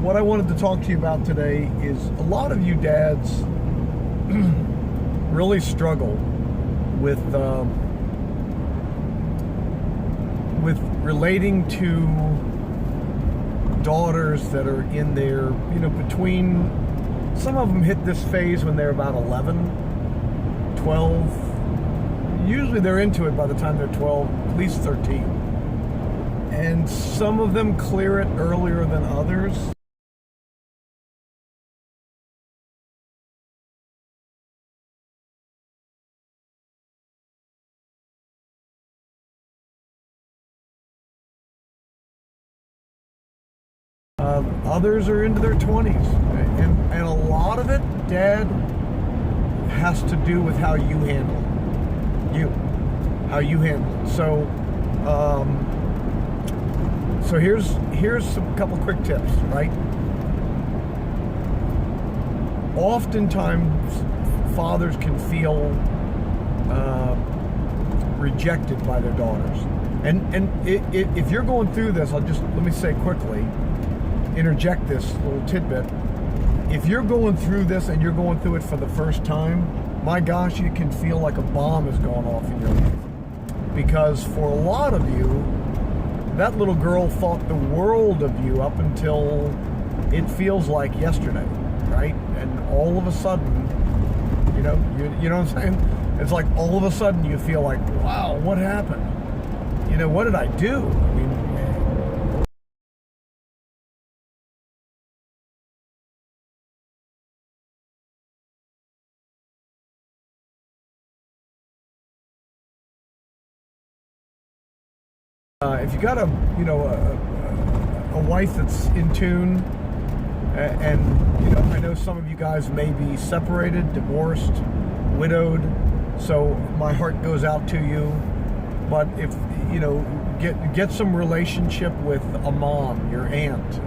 what I wanted to talk to you about today is a lot of you dads really struggle with relating to daughters that are in their, between, some of them hit this phase when they're about 11, 12. Usually they're into it by the time they're 12, at least 13. And some of them clear it earlier than others. Others are into their 20s. And a lot of it, Dad, has to do with how you handle it. How you handle it. So here's some couple quick tips, right? Oftentimes, fathers can feel rejected by their daughters. And if you're going through this, let me say quickly, interject this little tidbit. If you're going through this and you're going through it for the first time, my gosh, you can feel like a bomb is going off in your life. Because for a lot of you, that little girl thought the world of you up until it feels like yesterday, right? And all of a sudden, you know what I'm saying? It's like all of a sudden you feel like, wow, what happened? What did I do? I mean, if you got a wife that's in tune, and I know some of you guys may be separated, divorced, widowed, so my heart goes out to you. But if get some relationship with a mom, your aunt,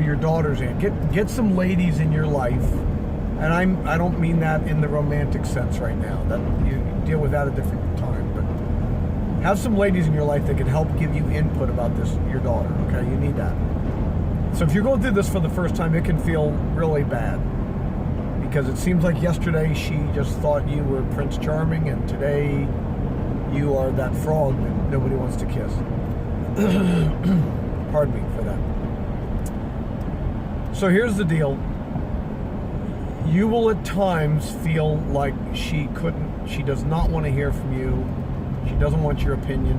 your daughter's aunt. Get some ladies in your life, and I don't mean that in the romantic sense right now. That you deal with that at a different time. But have some ladies in your life that can help give you input about your daughter. Okay, you need that. So if you're going through this for the first time, it can feel really bad. Because it seems like yesterday she just thought you were Prince Charming, and today you are that frog that nobody wants to kiss. Pardon me for that. So here's the deal. You will at times feel like she does not want to hear from you. She doesn't want your opinion.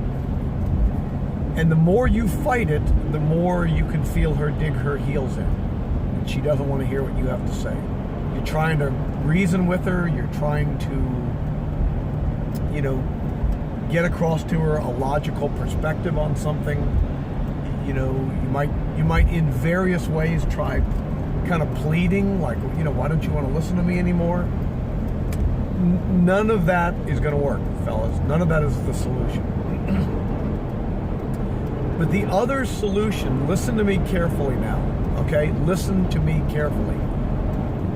And the more you fight it, the more you can feel her dig her heels in. And she doesn't want to hear what you have to say. You're trying to reason with her. You're trying to, get across to her a logical perspective on something. You might in various ways try kind of pleading, like, why don't you want to listen to me anymore? None of that is going to work, fellas. None of that is the solution. But the other solution, listen to me carefully now, okay? Listen to me carefully.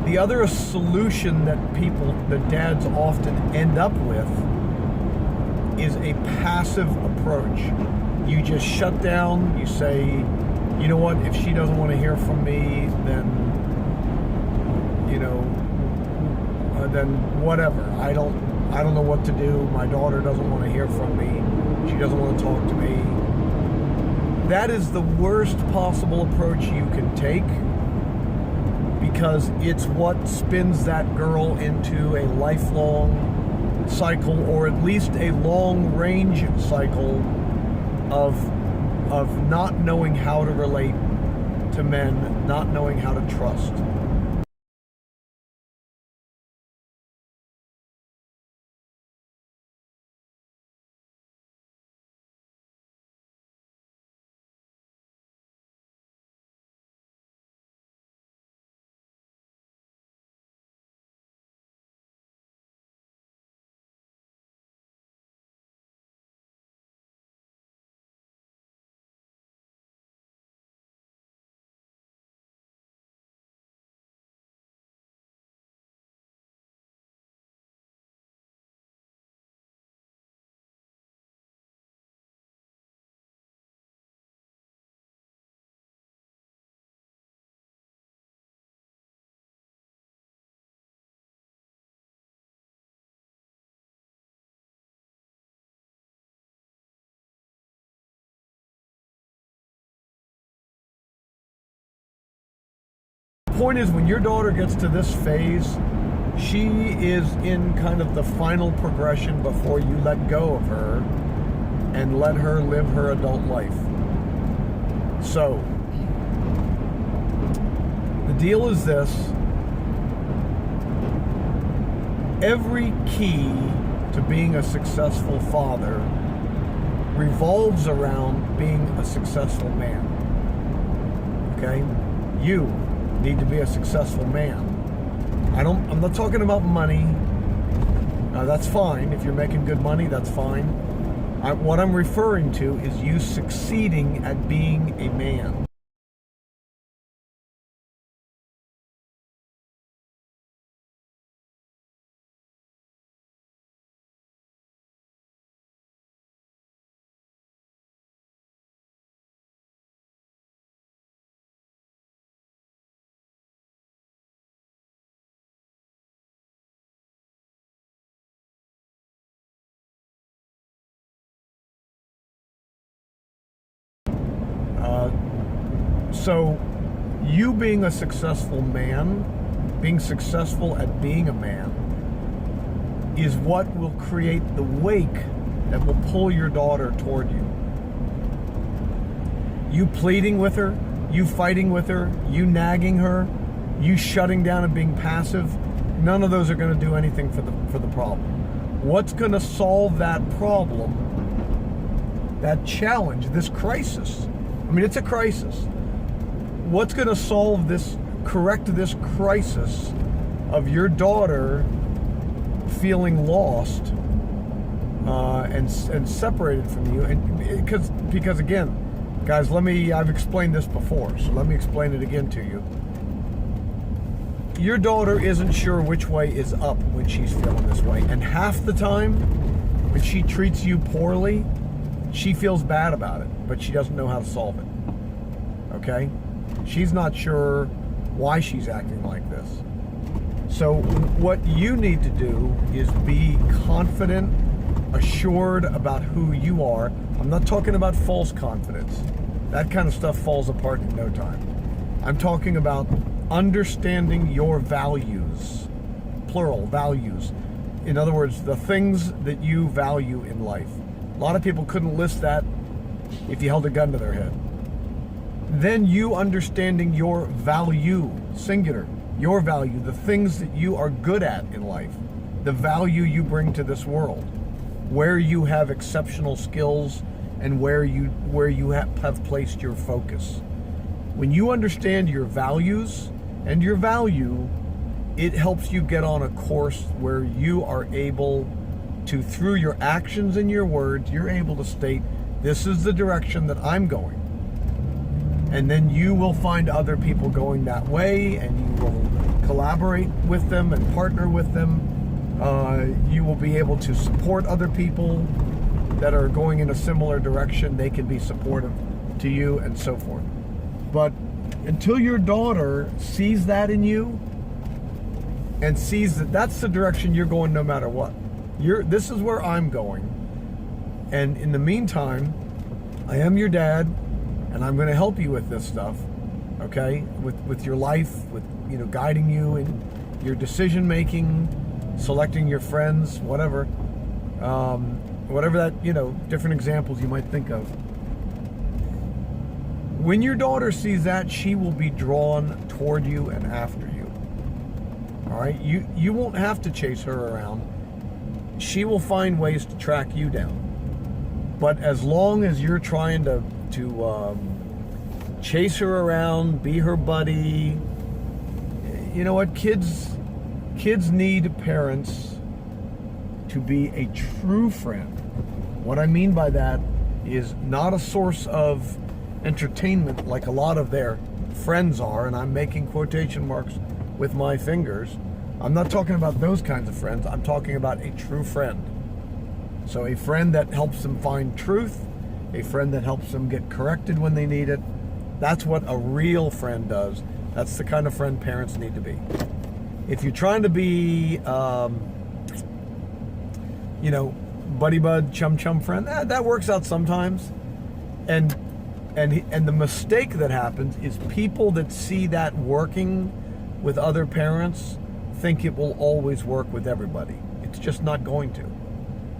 The other solution that dads often end up with is a passive approach. You just shut down, you say, you know what, if she doesn't want to hear from me, then then whatever. I don't know what to do. My daughter doesn't want to hear from me. She doesn't want to talk to me. That is the worst possible approach you can take, because it's what spins that girl into a lifelong cycle, or at least a long-range cycle of not knowing how to relate to men, not knowing how to trust. point is, when your daughter gets to this phase, she is in kind of the final progression before you let go of her and let her live her adult life. So, the deal is this. Every key to being a successful father revolves around being a successful man. Okay? You need to be a successful man. I'm not talking about money. That's fine. If you're making good money, that's fine. What I'm referring to is you succeeding at being a man. So, you being a successful man, being successful at being a man, is what will create the wake that will pull your daughter toward you. You pleading with her, you fighting with her, you nagging her, you shutting down and being passive, none of those are going to do anything for the problem. What's going to solve that problem, that challenge, this crisis? I mean, it's a crisis. What's going to solve this, correct this crisis of your daughter feeling lost and separated from you? And because again, guys, I've explained this before, so let me explain it again to you. Your daughter isn't sure which way is up when she's feeling this way, and half the time when she treats you poorly, she feels bad about it, but she doesn't know how to solve it. Okay? She's not sure why she's acting like this. So what you need to do is be confident, assured about who you are. I'm not talking about false confidence. That kind of stuff falls apart in no time. I'm talking about understanding your values, plural, values. In other words, the things that you value in life. A lot of people couldn't list that if you held a gun to their head. Then you understanding your value, singular, your value, the things that you are good at in life, the value you bring to this world, where you have exceptional skills and where you have placed your focus. When you understand your values and your value, it helps you get on a course where you are able to, through your actions and your words, you're able to state, this is the direction that I'm going. And then you will find other people going that way, and you will collaborate with them and partner with them. You will be able to support other people that are going in a similar direction. They can be supportive to you and so forth. But until your daughter sees that in you and sees that that's the direction you're going no matter what, this is where I'm going. And in the meantime, I am your dad, and I'm going to help you with this stuff, okay? With your life, with guiding you in your decision making, selecting your friends, whatever that different examples you might think of. When your daughter sees that, she will be drawn toward you and after you. All right, you won't have to chase her around. She will find ways to track you down. But as long as you're trying to chase her around, be her buddy, you know what? Kids need parents to be a true friend. What I mean by that is not a source of entertainment like a lot of their friends are, and I'm making quotation marks with my fingers. I'm not talking about those kinds of friends. I'm talking about a true friend. So a friend that helps them find truth, a friend that helps them get corrected when they need it. That's what a real friend does. That's the kind of friend parents need to be. If you're trying to be, buddy bud, chum friend, that works out sometimes. And the mistake that happens is people that see that working with other parents think it will always work with everybody. It's just not going to.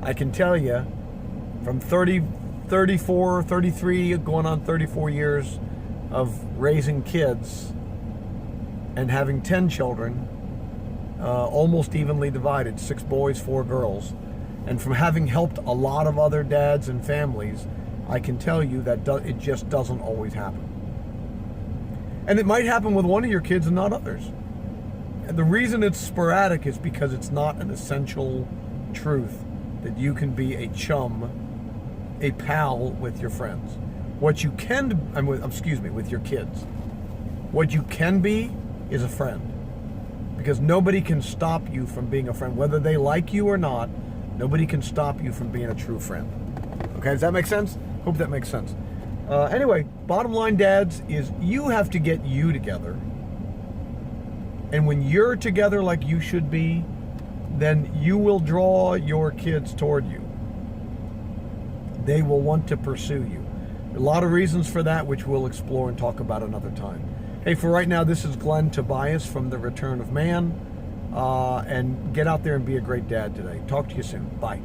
I can tell you, from 34, 33, going on 34 years of raising kids and having 10 children, almost evenly divided, 6 boys, 4 girls, and from having helped a lot of other dads and families, I can tell you that it just doesn't always happen. And it might happen with one of your kids and not others. And the reason it's sporadic is because it's not an essential truth that you can be a chum, a pal with your friends. What you can, with your kids. What you can be is a friend. Because nobody can stop you from being a friend. Whether they like you or not, nobody can stop you from being a true friend. Okay, does that make sense? Hope that makes sense. Anyway, bottom line, dads, is you have to get you together. And when you're together like you should be, then you will draw your kids toward you. They will want to pursue you. A lot of reasons for that, which we'll explore and talk about another time. Hey, for right now, this is Glenn Tobias from The Return of Man. And get out there and be a great dad today. Talk to you soon. Bye.